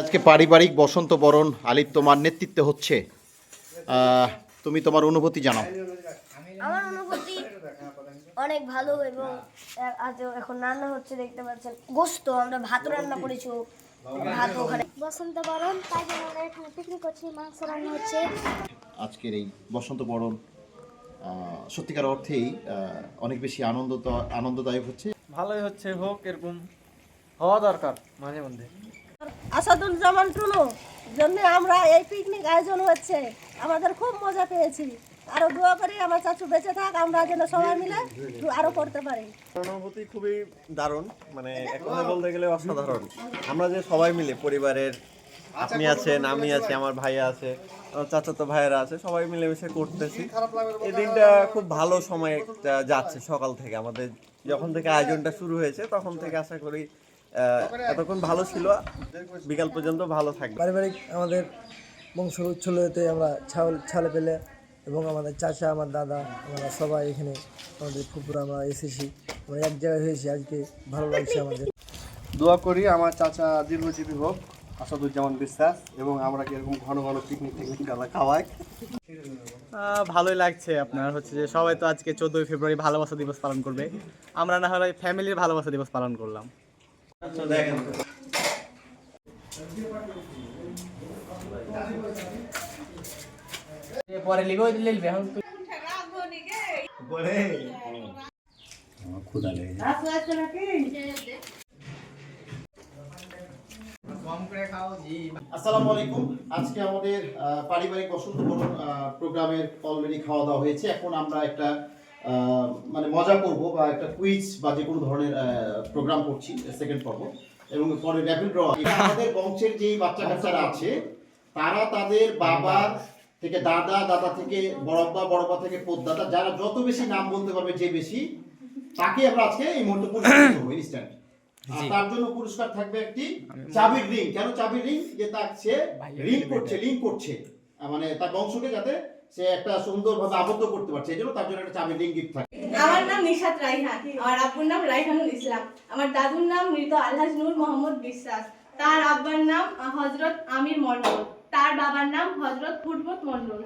আজকে পারিবারিক বসন্ত বরণ আলিপ তোমার নেতৃত্বে হচ্ছে। তুমি তোমার অনুভূতি জানাও। আমার অনুভূতি অনেক ভালো এবং আজ এখন রান্না হচ্ছে, দেখতে পাচ্ছেন গোস্ত। আমরা ভাত রান্না করেছি, ভাত ওখানে বসন্ত বরণ, তাই জন্য আমরা এখানে পিকনিক করছি, মাংস রান্না হচ্ছে। আজকের এই বসন্ত বরণ সত্যিকার অর্থেই অনেক বেশি আনন্দদায়ক হচ্ছে। ভালোই হচ্ছে, হোক, এরকম হওয়া দরকার মাঝে মধ্যে। আসাদুজ্জামান টুনু জন্য আমরা এই পিকনিক আয়োজন হচ্ছে, আমাদের খুব মজা পেয়েছি। আরো দোয়া করি আমার চাচু বেঁচে থাক, আমরা যেন সবাই মিলে আরো করতে পারি। অনুভূতি খুবই দারুণ, মানে এক কথায় বলতে গেলে অসাধারণ। আমরা যে সবাই মিলে পরিবারের, আপনি আছেন, আমি আছি, আমার ভাইয়া আছে, আমার চাচাতো ভাইয়েরা আছে, সবাই মিলেমিশে করতেছি। এই দিনটা খুব ভালো সময় যাচ্ছে। সকাল থেকে আমাদের যখন থেকে আয়োজনটা শুরু হয়েছে তখন থেকে আশা করি এতক্ষণ ভালো ছিল, বিকাল পর্যন্ত ভালো থাকবে। পারিবারিক আমাদের বংশ উচ্ছলতে আমরা ছালে পেলে এবং আমাদের চাচা, আমার দাদা, আমরা সবাই এখানে আমাদের ফুপুরা আমরা এসেছি, আমরা এক জায়গায় হয়েছি। আজকে ভালো লাগছে আমাদের। দোয়া করি আমার চাচা দীর্ঘজীবী হোক, আসাদুজ্জামান বিশ্বাস, এবং আমরা এরকম ঘন ঘন পিকনিক খাওয়াই। ভালোই লাগছে। আপনার হচ্ছে যে সবাই তো আজকে 14 ফেব্রুয়ারি ভালোবাসা দিবস পালন করবে, আমরা না হলে ফ্যামিলির ভালোবাসা দিবস পালন করলাম। দেখেন পরে লিখেও দিলে এখন পরে আসসালামু আলাইকুম। আজকে আমাদের পারিবারিক বসন্ত বরণ প্রোগ্রামের অলরেডি খাওয়া দাওয়া হয়েছে। এখন আমরা একটা মানে মজা করব বা একটা কুইজ বা যে কোনো ধরনের প্রোগ্রাম করছি, সেকেন্ড পর্ব, এবং পরে র্যাপিড ড্র। আমাদের বংশের যেই বাচ্চা কাচ্চারা আছে তারা তাদের বাবার থেকে দাদা, দাদা থেকে বড়বা থেকে পোদ্দাদা, যারা যত বেশি নাম বলতে পারবে, যে বেশি, তাকে আমরা আজকে এই মুহূর্তে পুরস্কার দেবো ইনস্ট্যান্ট। তার জন্য পুরস্কার থাকবে একটি চাবির রিং। কেন চাবির রিং? যে তার সে লিংক করছে মানে তার বংশকে, যাতে সে একটা সুন্দরভাবে আবদ্ধ করতে পারছে, এই জন্য তার জন্য একটা চাবির রিং গিফট থাকে। আমার নাম নিশাত রাইহান, আমার আব্বুর নাম রাইহানুল ইসলাম, আমার দাদুর নাম মৃত আলহাজ নূর মোহাম্মদ বিশ্বাস, তার আব্বার নাম হযরত আমির মন্ডল, তার বাবার নাম হযরত ফুটবত মন্ডল।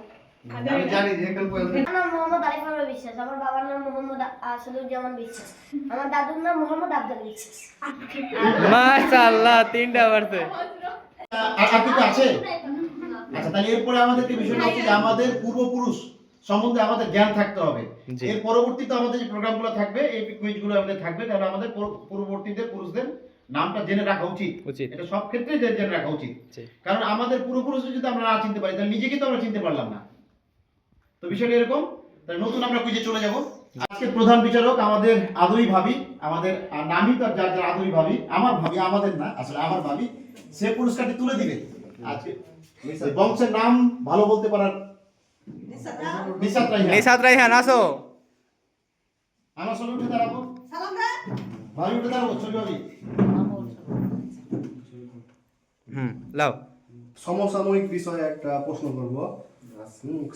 আমি জানি যে কোন আমার নাম মোহাম্মদ আলিফুর বিশ্বাস, আমার বাবার নাম মোহাম্মদ আসাদুজ্জামান বিশ্বাস, আমার দাদুর নাম মোহাম্মদ আব্দুল বিশ্বাস। মাশাআল্লাহ, তিনটা বারতে আপনি তো আছে। আচ্ছা, তাহলে এরপরে আমাদেরকে বিষয়টা হচ্ছে যে আমাদের পূর্বপুরুষ সম্বন্ধে আমাদের জ্ঞান থাকতে হবে। এর পরবর্তীতে আমাদের যে প্রোগ্রামগুলো থাকবে, এই কুইজগুলো আমাদের থাকবে, তাহলে আমাদের পূর্ববর্তীতে পুরুষদের নামটা জেনে রাখা উচিত। এটা সব ক্ষেত্রে জেনে রাখা উচিত, কারণ আমাদের পূর্বপুরুষদের যদি আমরা না চিনতে পারি তাহলে নিজেকে তো আমরা চিনতে পারলাম না। তো বিষয়টা এরকম। তাহলে নতুন আমরা কুইজে চলে যাব। আজকে প্রধান বিচারক আমাদের আদুই ভাবি, আমাদের নামই তার যার যার আদুই ভাবি, আমার ভাবি, আমাদের না, আসলে আমার ভাবি, সে পুরস্কারটি তুলে দিবে। আজকে বংশের নাম ভালো বলতে পারার নিশাত রাইহান, আসো। আমার সঙ্গে উঠে দাঁড়াবো, ভাবি উঠে দাঁড়াবো, ছবি ভাবি। লাও। সমসাময়িক বিষয়ে একটা প্রশ্ন করব,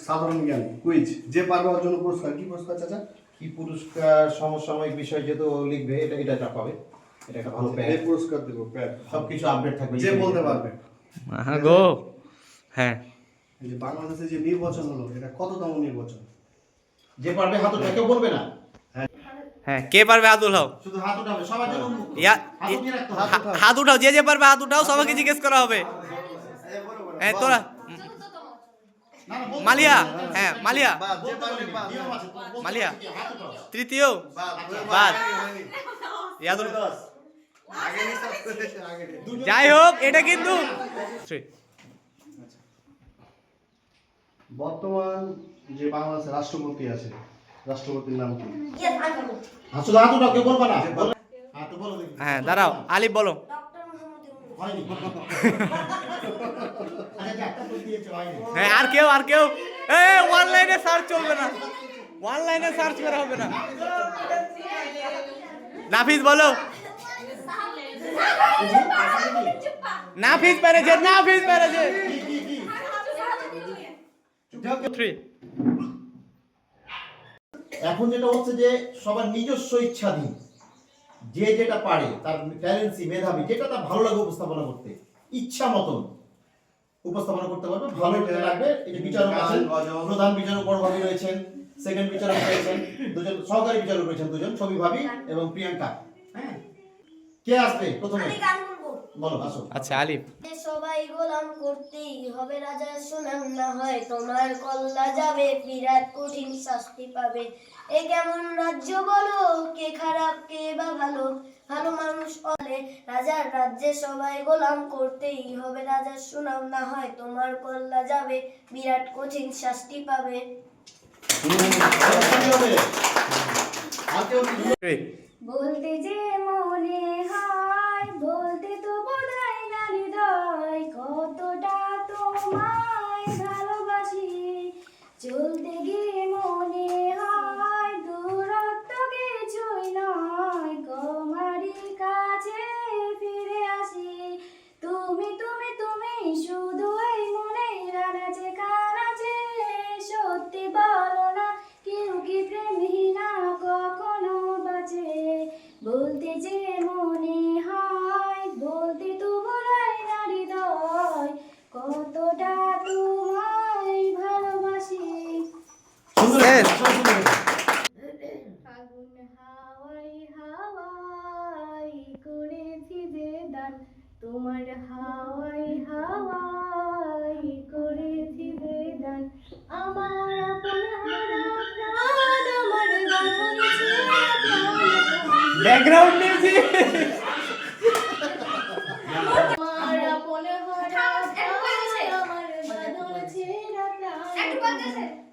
সাধারণ জ্ঞান কুইজ। যে পারবে ওর জন্য পুরস্কার। কি পুরস্কার চাচা? কি পুরস্কার? সমসাময়িক বিষয় যেহেতু লিখবে, এটা পাবে। এটা একটা ভালো প্যাড। এই পুরস্কার দেব, প্যাড, সবকিছু আপডেট থাকবে, যে বলতে পারবে। গো হ্যাঁ, এই যে বাংলাদেশে যে নির্বাচন হলো, এটা কততম নির্বাচন? যে পারবে হাত উঠাবে, কেউ বলবে না। হ্যাঁ, কে পারবে হাত উঠাও, শুধু হাত উঠাবে, সবার জন্য উন্মুক্ত। হাত উঠিয়ে রাখতে হবে। হাত উঠাও, যে পারবে হাত উঠাও, সবাইকে জিজ্ঞেস করা হবে। হ্যাঁ, তোরা মালিয়া, হ্যাঁ মালিয়া, মালিয়া তৃতীয় বাদ, ইয়াদুল। যাই হোক, এটা কিন্তু বর্তমান যে বাংলাদেশের রাষ্ট্রপতি আছে, রাষ্ট্রপতির নাম কি? হাত উঠাও, কেউ বলবে না। হাত বলো দেখি। হ্যাঁ, দাঁড়াও, আলিফ বলো। হয়নি। আচ্ছা, একটা বল দিয়েছো, হয়নি। হ্যাঁ, আর কেউ অনলাইনে সার্চ চলবে না, অনলাইনে সার্চ করা হবে না। নাফিস বলো। নাফিস পেরেছে। এখন যেটা হচ্ছে যে সবার নিজস্ব ইচ্ছাধীন, যে যেটা পারে, তার ট্যালেন্সি, মেধাবী, যেটা তার ভালো লাগে উপস্থাপনা করতে, ইচ্ছা মতন উপস্থাপনা করতে পারবে, ভালো লাগবে। এটা বিচারক আছেন, প্রধান বিচারক বড় ভাবি রয়েছেন, সেকেন্ড বিচারক রয়েছেন দুজন, সহকারী বিচারক রয়েছেন দুজন, ছবি ভাবি এবং প্রিয়াঙ্কা। হ্যাঁ, কে আসবে প্রথমে? আমি গান বলবো। বলো, আসো। আচ্ছা আলিফ। সবাই গোলাম করতেই হবে রাজার সুনাম না হয় তোমার কল্লা যাবে, বিরাট কঠিন শাস্তি পাবে। এ কেমন রাজ্য বলো, কে খারাপ কে বা ভালো, ভালো মানুষ বলে রাজার রাজ্যে সবাই গোলাম করতেই হবে রাজার সুনাম না হয় তোমার কল্লা যাবে, বিরাট কঠিন শাস্তি পাবে। বলতে যে মনে হয়, বলতে তো বোধহয় না হৃদয়, কতটা তোমায় ভালোবাসি। চলতে গিয়ে মনে হয় দূরত্ব কিছুই নয়, তোমারই কাছে ফিরে আসি। তুমি তুমি তুমি শুধু এই মনের আনাচে কানাচে, সত্যি বলো না কেউ কি প্রেমহীনা কখনো বাঁচে। বলতে যে মনে হয়, বলতে তো বলাই না হৃদয়, কতটা তোমায় ভালোবাসি। ফাগুন হাওয়াই হাওয়াই করেছি যে দান, তোমার হাওয়াই হাওয়াই করেছি যে দান, আমার আপন হারা প্রাণ, আমার বাঁধন ছেঁড়া প্রাণ, ব্যাকগ্রাউন্ড মিউজিক। আমার আপন হারা প্রাণ, আমার বাঁধন ছেঁড়া প্রাণ,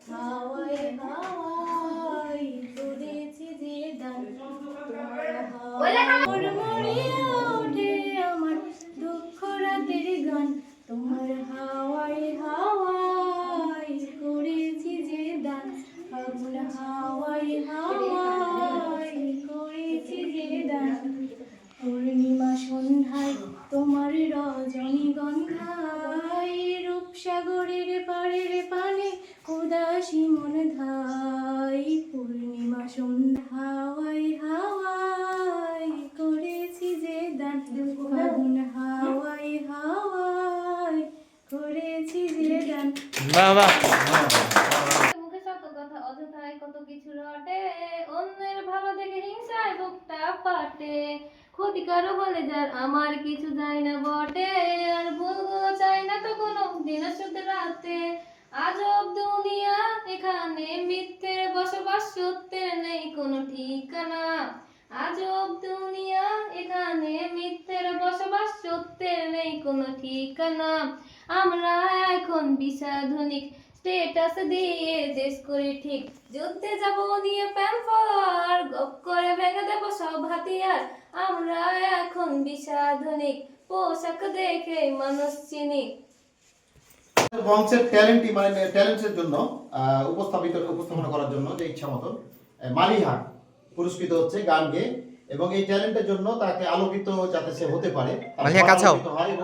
হাওয়াই হাওয়াই করেছি যে দান, তোমার হাওয়াই মরিয়া ওঠে আমার দুঃখ রাতের গান, তোমার হাওয়াই হাওয়াই করেছি যে দান, ফাগুন হাওয়াই হাওয়াই করেছি যে দান, পূর্ণিমা সন্ধ্যায় তোমার রজনীগন্ধায়, রূপসাগরের পাড়ের পানে উদাসী মন ধাই, পূর্ণিমা সন্ধ্যা হাওয়াই হাওয়াই করেছি যে দান, ফাগুন হাওয়াই হাওয়াই করেছি যে দান। বাহ বাহ। মুখে শত কথা অযথায় কত কিছু রটে, অন্যের ভালো দেখে হিংসায় বুকটা ফাটে, ক্ষতিকারও বলে যার আমার কিছু যায় না বটে, আর ভুলগুলো চাই না তো কোনো দিন শুধু রাতে। আজব দুনিয়া এখানে মিথ্যের বসবাস, সত্যের নেই কোনো ঠিকানা। আজব দুনিয়া এখানে মিথ্যের বসবাস, সত্যের নেই কোনো ঠিকানা। আমরা এখন বিষাধুনিক স্টেটাস দিয়ে দেশ করে ঠিক, যুদ্ধে যাব নিয়ে প্যান ফলোয়ার, গপ করে ভেঙে দেব সব হাতিয়ার। আমরা এখন বিষাধুনিক পোশাক দেখে মানুষ চিনি। বংশের ট্যালেন্টই মানে ট্যালেন্টের জন্য উপস্থাপনা করার জন্য যে ইচ্ছা মতন মালিহা পুরস্কৃত হচ্ছে গান গেয়ে, এবং এই ট্যালেন্টের জন্য তাকে আলোকিত যাতে সে হতে পারে, মালিহা কাছাও,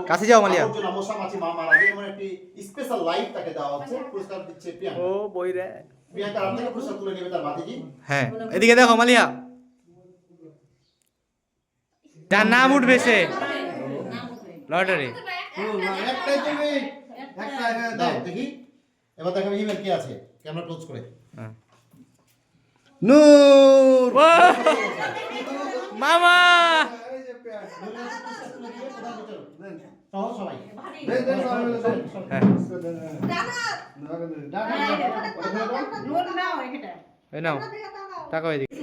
কাছে যাও মালিহা। মশামাছি মারা যায় এমন একটি স্পেশাল লাইট তাকে দেওয়া হচ্ছে। পুরস্কার দিচ্ছে প্রিয়াঙ্কা। ও বই রে। প্রিয়াঙ্কা হাত থেকে পুরস্কার তুলে নেবে তার ভাতিজি। হ্যাঁ, এদিকে দেখো মালিহা, যার নাম উঠবে সে লটারি। একটাই তুমি, একটা দাও দেখি। এবার দেখো ইমেল কি আছে, ক্যামেরা ক্লোজ করে। নূর মামা সহ সবাই এই নাও টাকা এদিকে।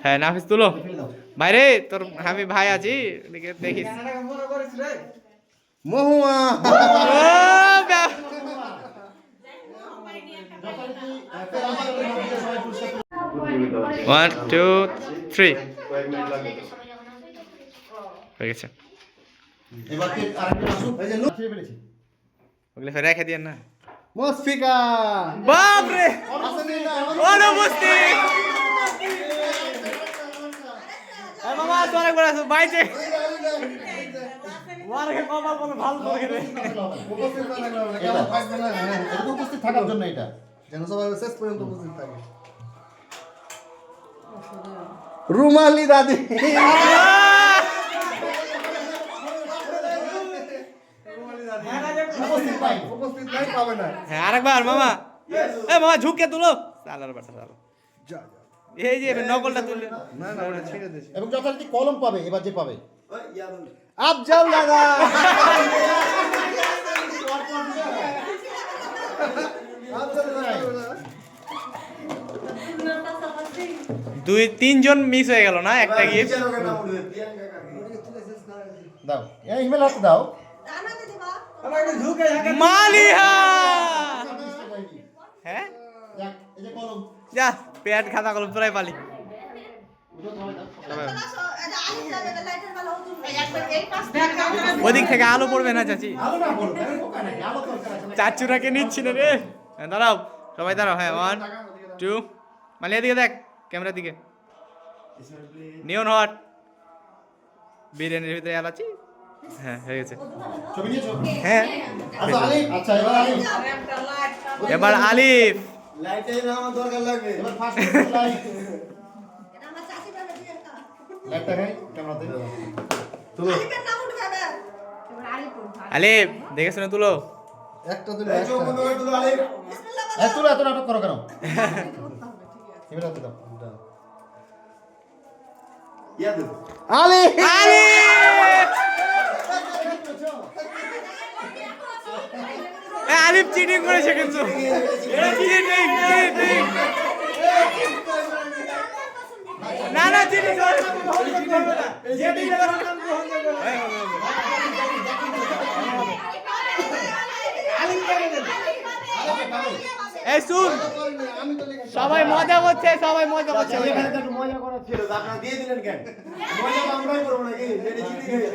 হ্যাঁ নাফিস তুলো বাইরে, তোর আমি ভাই আছি দেখিস। মহুয়া ওয়ান টু থ্রি হয়ে গেছে। এবার কি আরেকটা আসুক। এই যে লুকিয়ে ফেলেছি। ওগুলো ফের রেখে দিয়েন না। মুশফিকা বাপ রে অনুপস্থিত। মামা তো অনেক বড় আছে বাইতে ওয়ারকে কপাল বলে ভালো করে রে। উপস্থিত না লাগবে কেমন থাকবে না, এটা উপস্থিত থাকার জন্য এটা যেন সবাই শেষ পর্যন্ত উপস্থিত থাকে। রুমালি দাদি পাবে না। হ্যাঁ আরেকবার মামা এ মামা ঝুঁকে তুলো চালার বাটা চালো যা, যা। এই যে নকলটা তুললে না না ওটা ছেড়ে দিয়েছি। এবং যথারীতি কলম পাবে এবার যে পাবে আফজাল দাদা। আফজাল দাদা। 2-3 জন মিস হয়ে গেল না একটা গিফট দাও এই হিমেল হাতে দাও মালিহা হ্যাঁ যাক, এই যে কলম যা পেট খাতা কলম তোরাই পালি ওদিক থেকে আলো পড়বে না চাচি আলো না বলো আরে বোকা নাকি আলো দরকার আছে না চাচুরাকে নিচ্ছি না রে হ্যাঁ, দাঁড়াও সবাই দাঁড়াও হ্যাঁ 1 2 মালি এদিকে দেখ ক্যামেরার দিকে নিয়ন হট বিরিয়ানির ভিতরে এলাচি হ্যাঁ হয়ে গেছে ছবি নিয়েছো হ্যাঁ আচ্ছা আলিফ আচ্ছা এবার আলিফ এবার আলিফ লাইটের আমার দরকার লাগবে। এবার ফার্স্ট লাইট লাইটটা খাই ক্যামেরাতে তুলো আলিফ দেখে শুনে তুলো একটা দিন এই তুলো এত নাটক করো কেন হিমেল হাতে দাও আলিফ। আলিফ এ আলিফ চিটিং করেছে কিন্তু চিটিং না না চিটিং এই শুন সবাই মজা করছে সবাই মজা করছে মজা করার ছিল তো আপনারা দিয়ে দিলেন কেন? মজা তো আমরাই করবো নাকি? এটা চিঠি খেয়ে।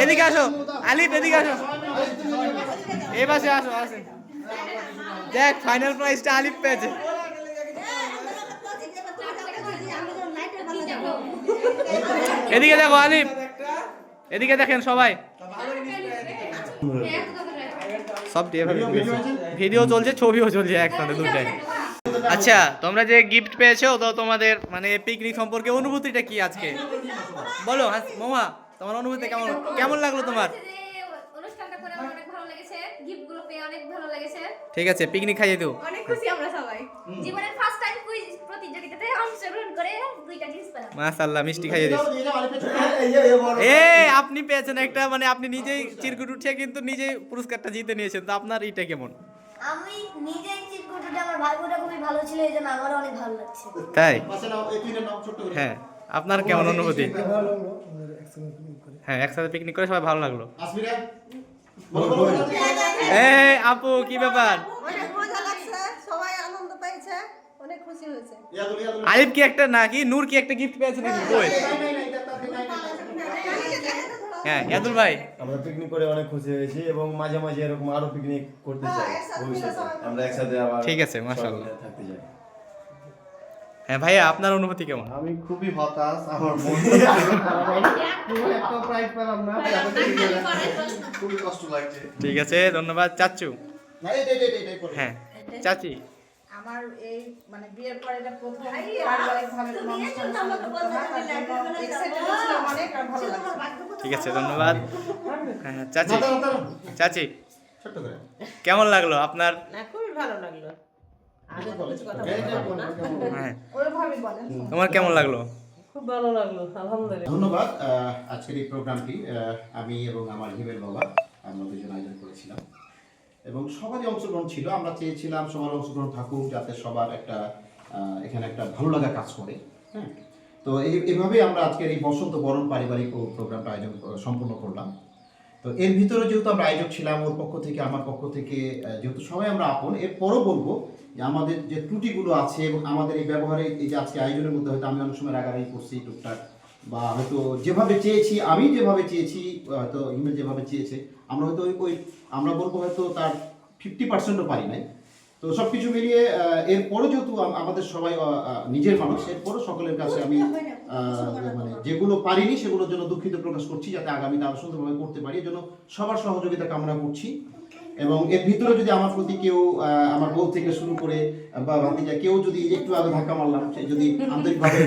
এদিকে আসো আলিফ এদিকে আসো এই পাশে আসো আসে দেখ ফাইনাল প্রাইজটা আলিফ পেয়েছে এদিকে দেখো আলিফ এদিকে দেখেন সবাই সব ভিডিও চলছে ছবিও চলছে একসাথে দুটাই আচ্ছা তোমরা যে গিফট পেয়েছো তো তোমাদের মানে পিকনিক সম্পর্কে অনুভূতিটা কি আজকে বলো মামা তোমার অনুভূতি কেমন কেমন লাগলো তোমার অনুষ্ঠানটা করে আমার অনেক ভালো লেগেছে গিফটগুলো পেয়ে অনেক ভালো লেগেছে ঠিক আছে পিকনিক খাইয়ে দিও অনেক খুশি আমরা সবাই জীবনের ফার্স্ট টাইম কুইজ প্রতিযোগিতাতে অংশগ্রহণ করে 2টা জিনিস পেলাম মাশাআল্লাহ মিষ্টি খাইয়ে দিস দিয়ে দাও আলিফের ছবি এ আপনি পেয়েছেন একটা মানে আপনি নিজেই চিরকুট উঠিয়ে কিন্তু নিজেই পুরস্কারটা জিতে নিয়েছেন তো আপনার এইটা কেমন আমি নিজেই চিরকুটটা আমার ভাগ্যটা খুবই ভালো ছিল এই জন্য আমারও অনেক ভালো লাগছে তাই পাশে নাও এই তিনটা নাও ছোট করে হ্যাঁ আপনার কেমন অনুভূতি ভালো লাগলো আমাদের একসঙ্গে পিকনিক করে। হ্যাঁ একসাথে পিকনিক করে সবাই ভালো লাগলো আসমিরা বলো বলো এই আপু কি ব্যাপার অনেক মজা লাগছে সবাই আনন্দ পেয়েছে অনেক খুশি হয়েছে ইয়াদুল ইয়াদুল আলিফ কি একটা নাকি নূর কি একটা গিফট পেয়েছে নাকি কই হ্যাঁ ইয়াদুল ভাই আমরা পিকনিক করে অনেক খুশি হয়েছি এবং মাঝে মাঝে এরকম আরো পিকনিক করতে চাই ভবিষ্যতে আমরা একসাথে আবার ঠিক আছে, মাশাআল্লাহ। সবাই মিলে থাকতে চাই। হ্যাঁ ভাইয়া আপনার অনুভূতি কেমন আমি খুবই হতাশ আমার মন একটা প্রাইজ পেলাম না খুবই কষ্ট লাগছে। ঠিক আছে ধন্যবাদ চাচু না এই করে হ্যাঁ চাচি আমার এই মানে বিয়ের পরে এটা প্রথম পারিবারিকভাবে কোনো অনুষ্ঠান সমাগম করা, তার জন্য excited ছিলাম অনেক আর ভালো লাগছে। ঠিক আছে ধন্যবাদ হ্যাঁ চাচি দাও দাও চাচি ছোট করে কেমন লাগলো আপনার না খুবই ভালো লাগলো এটা বলে হ্যাঁ ওইভাবেই বলেন তোমার কেমন লাগলো খুব ভালো লাগলো আলহামদুলিল্লাহ ধন্যবাদ আজকের এই প্রোগ্রামটি আমি এবং আমার হিমেল বাবা আমরা দুজন আয়োজন করেছিলাম এবং সবারই অংশগ্রহণ ছিল আমরা চেয়েছিলাম সবার অংশগ্রহণ থাকুক যাতে সবার একটা এখানে একটা ভালো লাগা কাজ করে হ্যাঁ তো এইভাবেই আমরা আজকের এই বসন্ত বরণ পারিবারিক প্রোগ্রামটা আয়োজন সম্পূর্ণ করলাম তো এর ভিতরে যেহেতু আমরা আয়োজক ছিলাম ওর পক্ষ থেকে আমার পক্ষ থেকে যেহেতু সবাই আমরা আপন এরপরও বলবো যে আমাদের যে ত্রুটিগুলো আছে এবং আমাদের এই ব্যবহারে এই যে আজকে আয়োজনের মধ্যে হয়তো আমি অনেক সময় রাগারাগি করছি টুকটাক বা হয়তো যেভাবে চেয়েছি আমি যেভাবে চেয়েছি হয়তো হিমেল যেভাবে চেয়েছে আমরা হয়তো ওই আমরা বলবো হয়তো তার 50%ও পারি নাই তো সব কিছু মিলিয়ে এরপরও যেহেতু আমাদের সবাই নিজের মানুষ এরপরও সকলের কাছে আমি মানে যেগুলো পারিনি সেগুলোর জন্য দুঃখিত প্রকাশ করছি যাতে আগামীতে আরো সুন্দরভাবে করতে পারি এই জন্য সবার সহযোগিতা কামনা করছি এবং এর ভিতরে যদি আমার প্রতি কেউ আমার বউ থেকে শুরু করে বা ভাতিজা কেউ যদি একটু আগে ধাক্কা মারলাম সে যদি আন্তরিকভাবে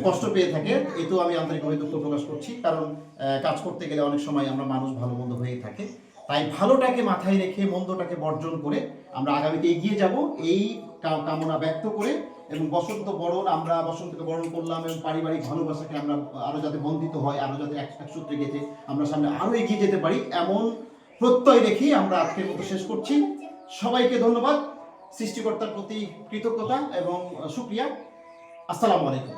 কষ্ট পেয়ে থাকে এতেও আমি আন্তরিকভাবে দুঃখ প্রকাশ করছি কারণ কাজ করতে গেলে অনেক সময় আমরা মানুষ ভালো মন্দ হয়ে থাকে তাই ভালোটাকে মাথায় রেখে মন্দটাকে বর্জন করে আমরা আগামীতে এগিয়ে যাব, এই কামনা ব্যক্ত করে, এবং বসন্ত বরণ, আমরা বসন্তকে বরণ করলাম এবং পারিবারিক ভালোবাসাকে আমরা আরও যাতে বন্ধিত হয়, আরও যাতে এক সূত্রে গেঁথে আমরা সামনে আরও এগিয়ে যেতে পারি, এমন প্রত্যয় রেখে আমরা আজকের মতো শেষ করছি। সবাইকে ধন্যবাদ, সৃষ্টিকর্তার প্রতি কৃতজ্ঞতা এবং শুকরিয়া। আসসালামু আলাইকুম।